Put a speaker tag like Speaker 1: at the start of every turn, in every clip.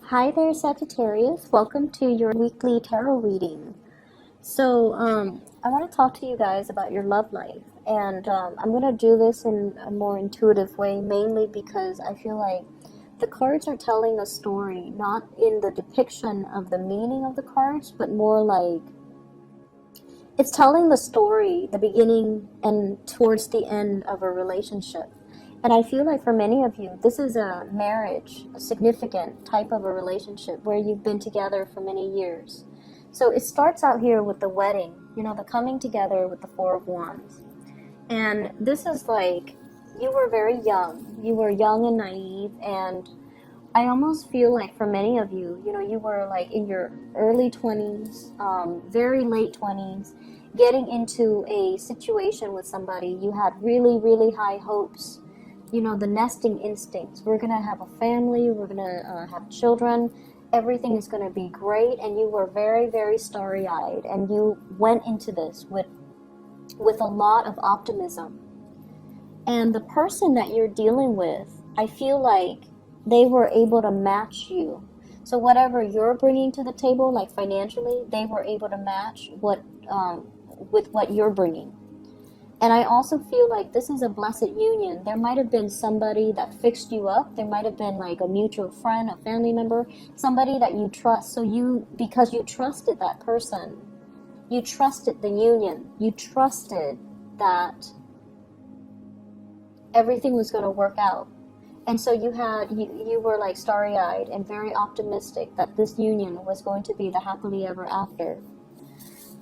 Speaker 1: Hi there, Sagittarius. Welcome to your weekly tarot reading. So, I want to talk to you guys about your love life, and I'm going to do this in a more intuitive way, mainly because I feel like the cards are telling a story, not in the depiction of the meaning of the cards, but more like it's telling the story, the beginning and towards the end of a relationship. And I feel like for many of you, this is a marriage, a significant type of a relationship where you've been together for many years. So it starts out here with the wedding, the coming together with the Four of Wands. And this is like, you were very young. You were young and naive, and I almost feel like for many of you, you were like in your early 20s, very late 20s, getting into a situation with somebody. You had really, really high hopes. The nesting instincts. We're going to have a family. We're going to have children. Everything is going to be great. And you were very, very starry-eyed. And you went into this with a lot of optimism. And the person that you're dealing with, I feel like they were able to match you. So whatever you're bringing to the table, like financially, they were able to match with what you're bringing. And I also feel like this is a blessed union. There might have been somebody that fixed you up. There might have been like a mutual friend, a family member, somebody that you trust. So because you trusted that person, you trusted the union, you trusted that everything was going to work out. And so you were like starry-eyed and very optimistic that this union was going to be the happily ever after.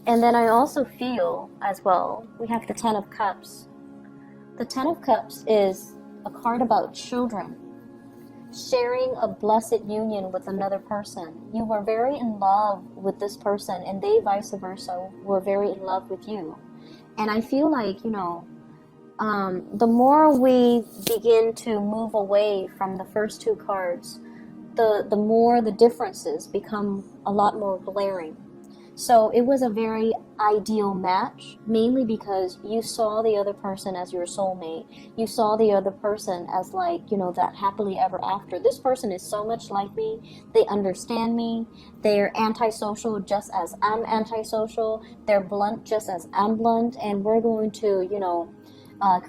Speaker 1: And then I also feel, as well, we have the Ten of Cups. The Ten of Cups is a card about children, sharing a blessed union with another person. You were very in love with this person, and they, vice versa, were very in love with you. And I feel like, the more we begin to move away from the first two cards, the more the differences become a lot more glaring. So it was a very ideal match, mainly because you saw the other person as your soulmate. You saw the other person as like, that happily ever after. This person is so much like me. They understand me. They're antisocial just as I'm antisocial. They're blunt just as I'm blunt. And we're going to,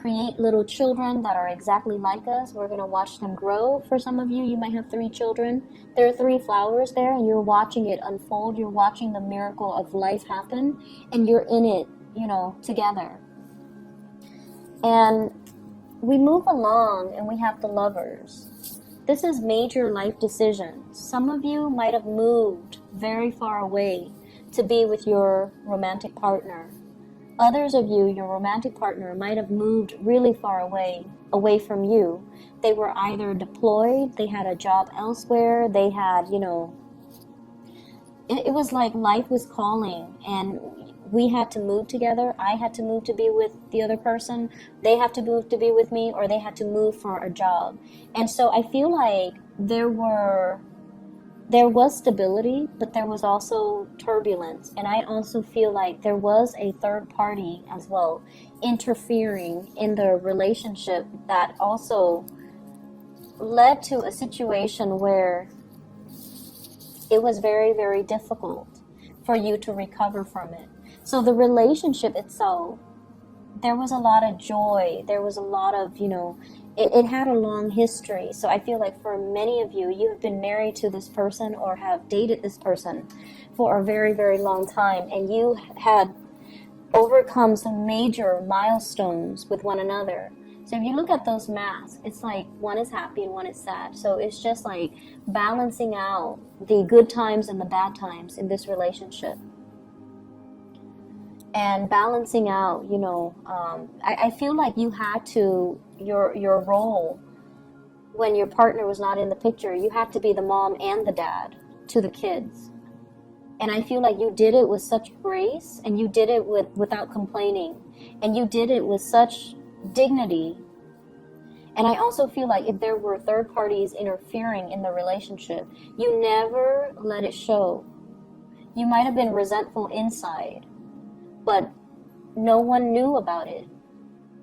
Speaker 1: create little children that are exactly like us. We're going to watch them grow. For some of you, you might have 3 children. There are 3 flowers there, and you're watching it unfold. You're watching the miracle of life happen, and you're in it, together. And we move along, and we have the Lovers. This is major life decisions. Some of you might have moved very far away to be with your romantic partner. Others of you, your romantic partner, might have moved really far away from you. They were either deployed, they had a job elsewhere, they had, it was like life was calling, and we had to move together. I had to move to be with the other person. They have to move to be with me, or they had to move for a job. And so I feel like there was stability, but there was also turbulence. And I also feel like there was a third party as well interfering in the relationship that also led to a situation where it was very, very difficult for you to recover from it. So the relationship itself, there was a lot of joy. There was a lot of, it had a long history. So I feel like for many of you, you have been married to this person or have dated this person for a very, very long time. And you had overcome some major milestones with one another. So if you look at those masks, it's like one is happy and one is sad. So it's just like balancing out the good times and the bad times in this relationship. And balancing out, I feel like you had to, your role when your partner was not in the picture, you had to be the mom and the dad to the kids. And I feel like you did it with such grace, and you did it without complaining, and you did it with such dignity. And I also feel like if there were third parties interfering in the relationship, you never let it show. You might have been resentful inside, but no one knew about it.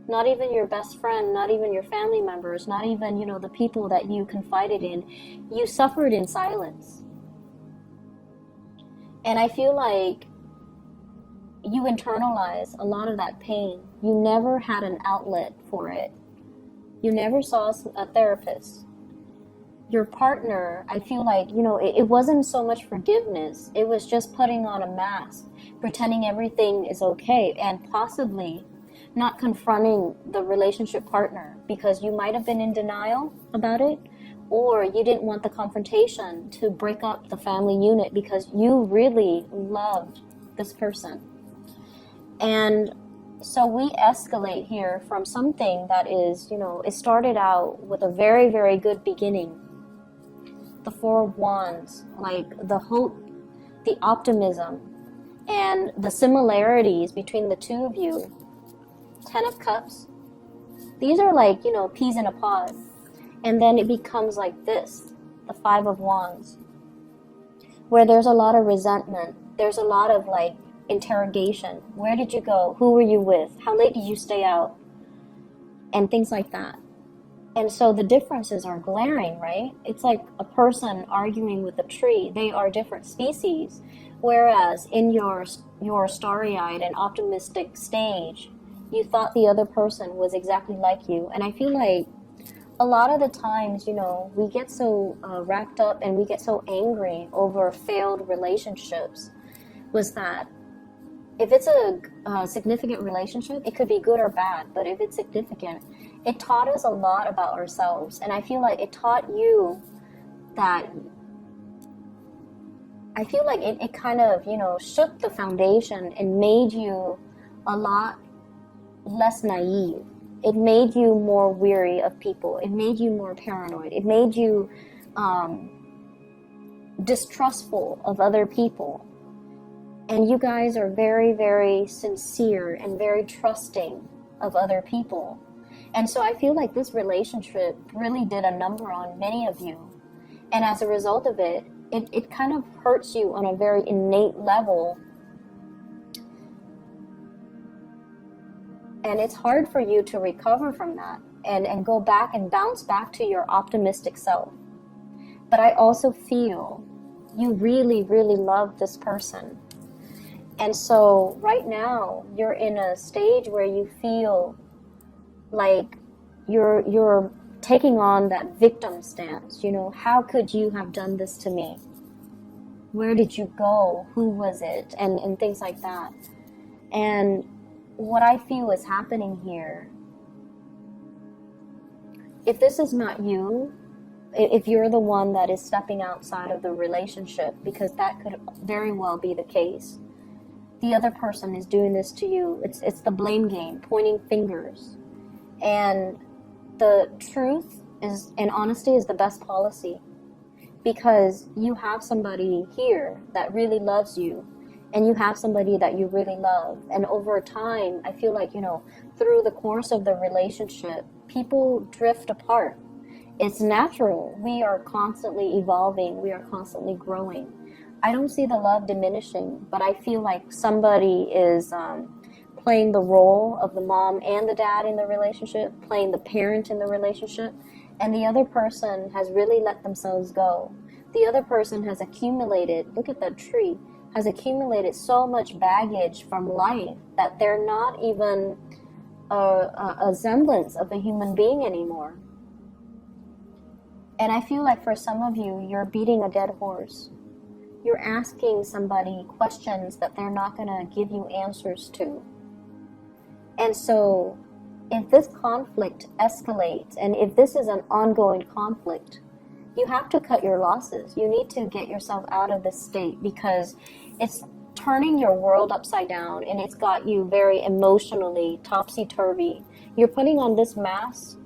Speaker 1: Not even your best friend, not even your family members, not even, you know, the people that you confided in. You suffered in silence. And I feel like you internalize a lot of that pain. You never had an outlet for it. You never saw a therapist. Your partner, I feel like, you know, it wasn't so much forgiveness. It was just putting on a mask, pretending everything is okay, and possibly not confronting the relationship partner because you might have been in denial about it, or you didn't want the confrontation to break up the family unit because you really loved this person. And so we escalate here from something that is, you know, it started out with a very, very good beginning. The Four of Wands, like the hope, the optimism, and the similarities between the two of you. Ten of Cups. These are like, you know, peas in a pod. And then it becomes like this, the Five of Wands, where there's a lot of resentment. There's a lot of like interrogation. Where did you go? Who were you with? How late did you stay out? And things like that. And so the differences are glaring, right? It's like a person arguing with a tree. They are different species. Whereas in your starry-eyed and optimistic stage, you thought the other person was exactly like you. And I feel like a lot of the times, you know, we get so wrapped up and we get so angry over failed relationships, was that if it's a significant relationship, it could be good or bad, but if it's significant, it taught us a lot about ourselves. And I feel like it taught you that, I feel like it kind of, you know, shook the foundation and made you a lot less naive. It made you more weary of people. It made you more paranoid. It made you distrustful of other people. And you guys are very, very sincere and very trusting of other people. And so I feel like this relationship really did a number on many of you. And as a result of it, it kind of hurts you on a very innate level. And it's hard for you to recover from that and go back and bounce back to your optimistic self. But I also feel you really, really love this person. And so right now you're in a stage where you feel like you're taking on that victim stance. You know, how could you have done this to me? Where did you go? Who was it? And things like that. And what I feel is happening here, if this is not you, if you're the one that is stepping outside of the relationship, because that could very well be the case, the other person is doing this to you. It's the blame game, pointing fingers. And the truth is, and honesty is the best policy, because you have somebody here that really loves you, and you have somebody that you really love. And over time, I feel like, you know, through the course of the relationship, people drift apart. It's natural. We are constantly evolving. We are constantly growing. I don't see the love diminishing, but I feel like somebody is playing the role of the mom and the dad in the relationship, playing the parent in the relationship, and the other person has really let themselves go. The other person has accumulated, look at that tree, has accumulated so much baggage from life that they're not even a semblance of a human being anymore. And I feel like for some of you, you're beating a dead horse. You're asking somebody questions that they're not going to give you answers to. And so if this conflict escalates, and if this is an ongoing conflict, you have to cut your losses. You need to get yourself out of this state, because it's turning your world upside down, and it's got you very emotionally topsy-turvy. You're putting on this mask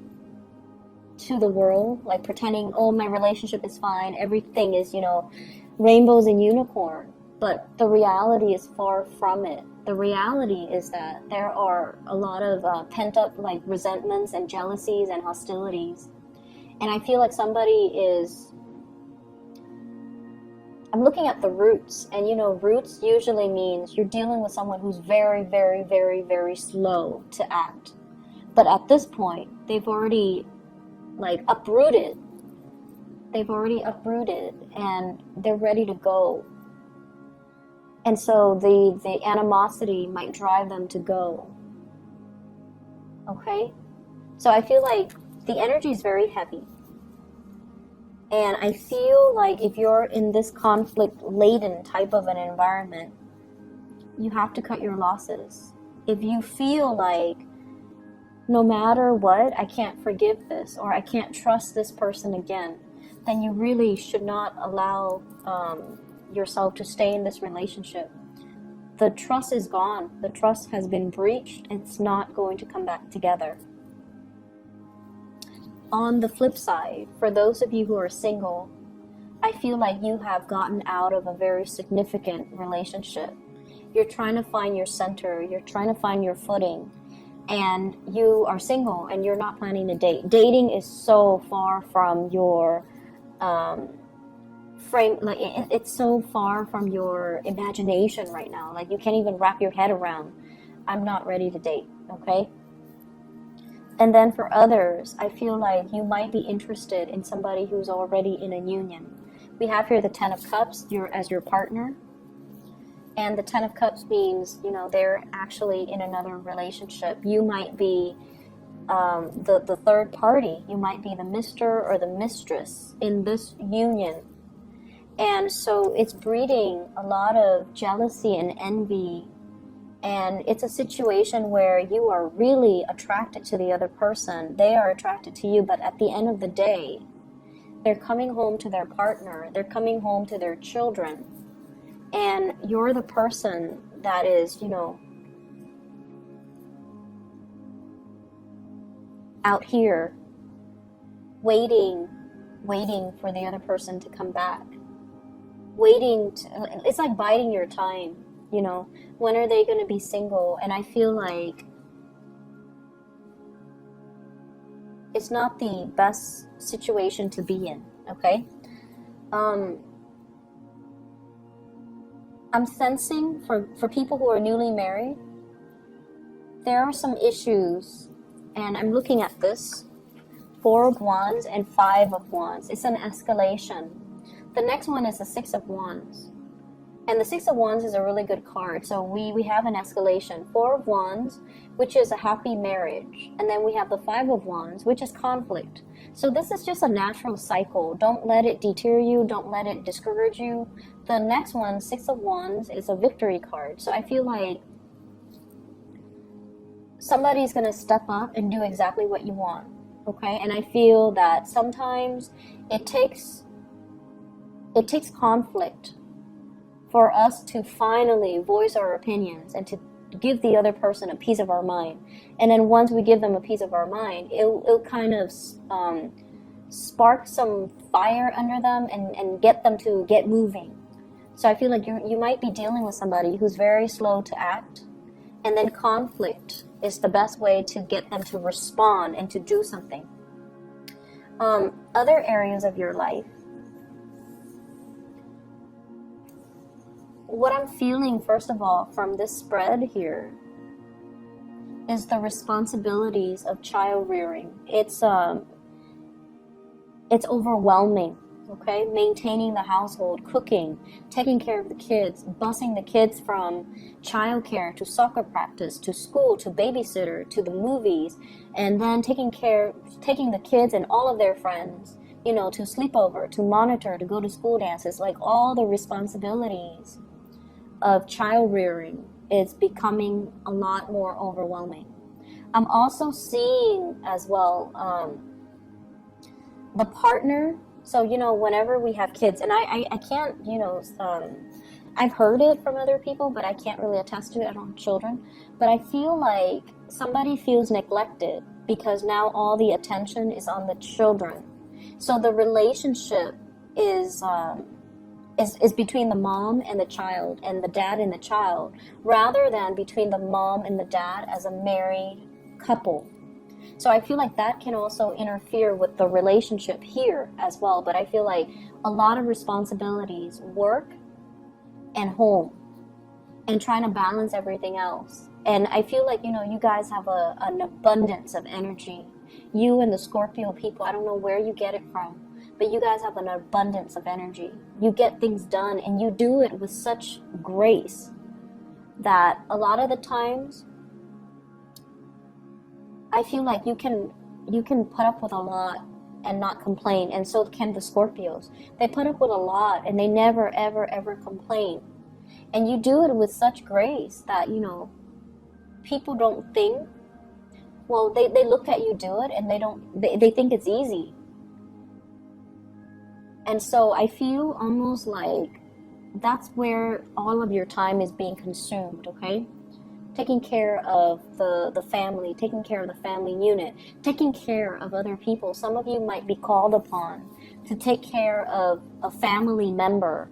Speaker 1: to the world, like pretending, oh, my relationship is fine, everything is, you know, rainbows and unicorn. But the reality is far from it. The reality is that there are a lot of pent-up like resentments and jealousies and hostilities. And I feel like somebody is, I'm looking at the roots, and you know, roots usually means you're dealing with someone who's very, very, very, very slow to act. But at this point, they've already like uprooted. They've already uprooted and they're ready to go. And so the animosity might drive them to go. Okay? So I feel like the energy is very heavy. And I feel like if you're in this conflict-laden type of an environment, you have to cut your losses. If you feel like no matter what, I can't forgive this or I can't trust this person again, then you really should not allow yourself to stay in this relationship. The trust is gone. The trust has been breached. It's not going to come back together. On the flip side, for those of you who are single, I feel like you have gotten out of a very significant relationship. You're trying to find your center. You're trying to find your footing. And you are single and you're not planning to date. Dating is so far from your frame, like it's so far from your imagination right now. Like you can't even wrap your head around, I'm not ready to date, okay? And then for others, I feel like you might be interested in somebody who's already in a union. We have here the Ten of Cups as your partner. And the Ten of Cups means, you know, they're actually in another relationship. You might be the third party. You might be the Mr. or the mistress in this union. And so it's breeding a lot of jealousy and envy. And it's a situation where you are really attracted to the other person. They are attracted to you, but at the end of the day, they're coming home to their partner. They're coming home to their children. And you're the person that is, you know, out here waiting for the other person to come back. It's like biding your time, you know. When are they going to be single? And I feel like it's not the best situation to be in, okay? I'm sensing for people who are newly married, there are some issues, and I'm looking at this, 4 of Wands and 5 of Wands. It's an escalation. The next one is the 6 of Wands. And the 6 of Wands is a really good card. So we have an escalation. 4 of Wands, which is a happy marriage. And then we have the 5 of Wands, which is conflict. So this is just a natural cycle. Don't let it deter you. Don't let it discourage you. The next one, 6 of Wands, is a victory card. So I feel like somebody's going to step up and do exactly what you want. Okay? And I feel that sometimes it takes conflict for us to finally voice our opinions and to give the other person a piece of our mind. And then once we give them a piece of our mind, it'll kind of spark some fire under them and get them to get moving. So I feel like you might be dealing with somebody who's very slow to act, and then conflict is the best way to get them to respond and to do something. Other areas of your life, what I'm feeling, first of all, from this spread here is the responsibilities of child rearing. It's overwhelming, okay? Maintaining the household, cooking, taking care of the kids, busing the kids from childcare to soccer practice, to school, to babysitter, to the movies, and then taking the kids and all of their friends, you know, to sleepover, to monitor, to go to school dances, like all the responsibilities of child rearing is becoming a lot more overwhelming. I'm also seeing as well the partner. So, you know, whenever we have kids, and I can't, you know, I've heard it from other people, but I can't really attest to it. I don't have children. But I feel like somebody feels neglected because now all the attention is on the children. So the relationship is between the mom and the child and the dad and the child, rather than between the mom and the dad as a married couple. So I feel like that can also interfere with the relationship here as well. But I feel like a lot of responsibilities, work and home, and trying to balance everything else. And I feel like, you know, you guys have an abundance of energy. You and the Scorpio people, I don't know where you get it from, but you guys have an abundance of energy. You get things done, and you do it with such grace that a lot of the times I feel like you can put up with a lot and not complain, and so can the Scorpios. They put up with a lot and they never ever ever complain. And you do it with such grace that, you know, people don't think, well, they look at you do it and they think it's easy. And so I feel almost like that's where all of your time is being consumed, okay? Taking care of the family, taking care of the family unit, taking care of other people. Some of you might be called upon to take care of a family member,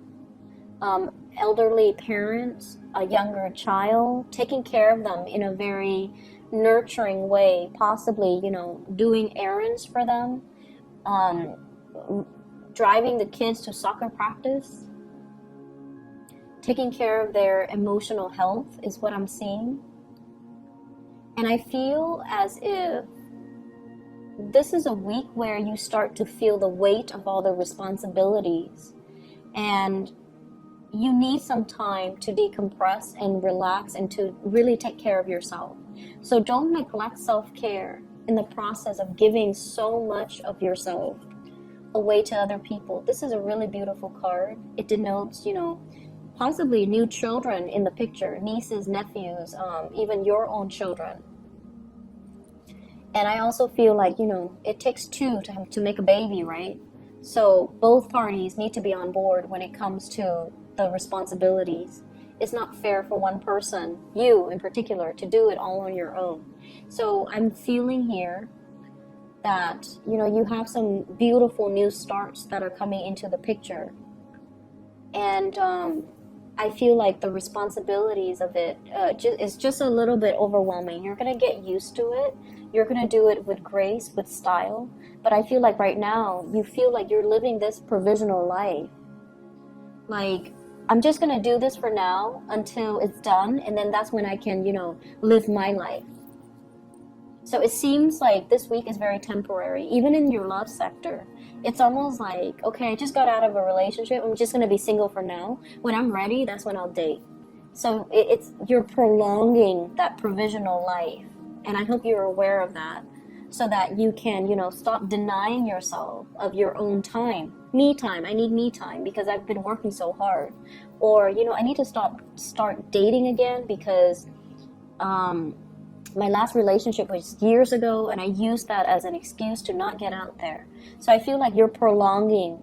Speaker 1: elderly parents, a younger child, taking care of them in a very nurturing way, possibly, you know, doing errands for them, driving the kids to soccer practice, taking care of their emotional health is what I'm seeing. And I feel as if this is a week where you start to feel the weight of all the responsibilities, and you need some time to decompress and relax and to really take care of yourself. So don't neglect self-care in the process of giving so much of yourself away to other people. This is a really beautiful card. It denotes, you know, possibly new children in the picture, nieces, nephews, even your own children. And I also feel like, you know, it takes two to make a baby, right? So both parties need to be on board when it comes to the responsibilities. It's not fair for one person, you in particular, to do it all on your own. So I'm feeling here that, you know, you have some beautiful new starts that are coming into the picture. And I feel like the responsibilities of it is just a little bit overwhelming. You're going to get used to it. You're going to do it with grace, with style. But I feel like right now, you feel like you're living this provisional life. Like, I'm just going to do this for now until it's done. And then that's when I can, you know, live my life. So it seems like this week is very temporary, even in your love sector. It's almost like, okay, I just got out of a relationship. I'm just going to be single for now. When I'm ready, that's when I'll date. So you're prolonging that provisional life. And I hope you're aware of that, so that you can, you know, stop denying yourself of your own time. Me time. I need me time because I've been working so hard. Or, you know, I need to start dating again because my last relationship was years ago, and I used that as an excuse to not get out there. So I feel like you're prolonging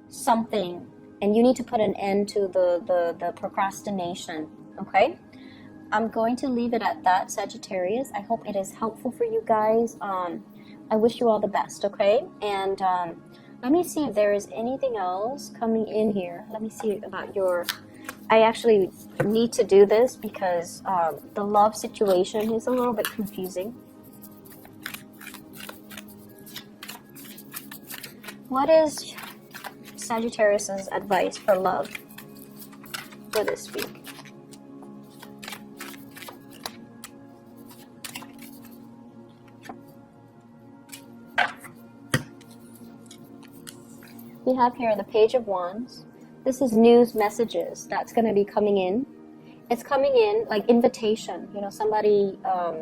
Speaker 1: something, and you need to put an end to the procrastination, okay? I'm going to leave it at that, Sagittarius. I hope it is helpful for you guys. I wish you all the best, okay? And let me see if there is anything else coming in here. Let me see about your... I actually need to do this because the love situation is a little bit confusing. What is Sagittarius's advice for love for this week? We have here the Page of Wands. This is news messages that's going to be coming in. It's coming in like invitation, you know, somebody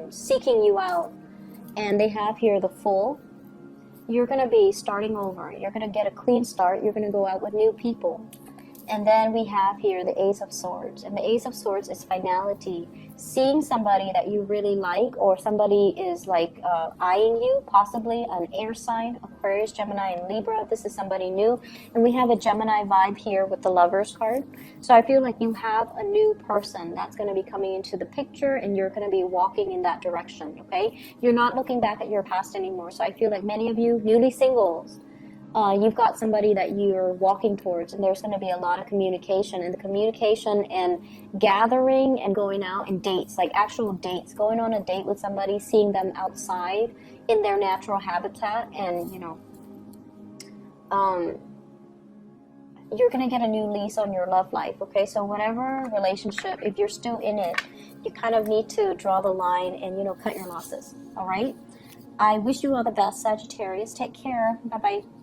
Speaker 1: seeking you out. And they have here the Fool. You're going to be starting over. You're going to get a clean start. You're going to go out with new people. And then we have here the Ace of Swords. And the Ace of Swords is finality. Seeing somebody that you really like, or somebody is like eyeing you, possibly an air sign, Aquarius, Gemini, and Libra. This is somebody new. And we have a Gemini vibe here with the Lovers card. So I feel like you have a new person that's going to be coming into the picture, and you're going to be walking in that direction, okay? You're not looking back at your past anymore. So I feel like many of you newly singles, you've got somebody that you're walking towards, and there's going to be a lot of communication. And the communication and gathering and going out and dates, like actual dates, going on a date with somebody, seeing them outside in their natural habitat. And, you know, you're going to get a new lease on your love life, okay? So whatever relationship, if you're still in it, you kind of need to draw the line and, cut your losses, all right? I wish you all the best, Sagittarius. Take care. Bye-bye.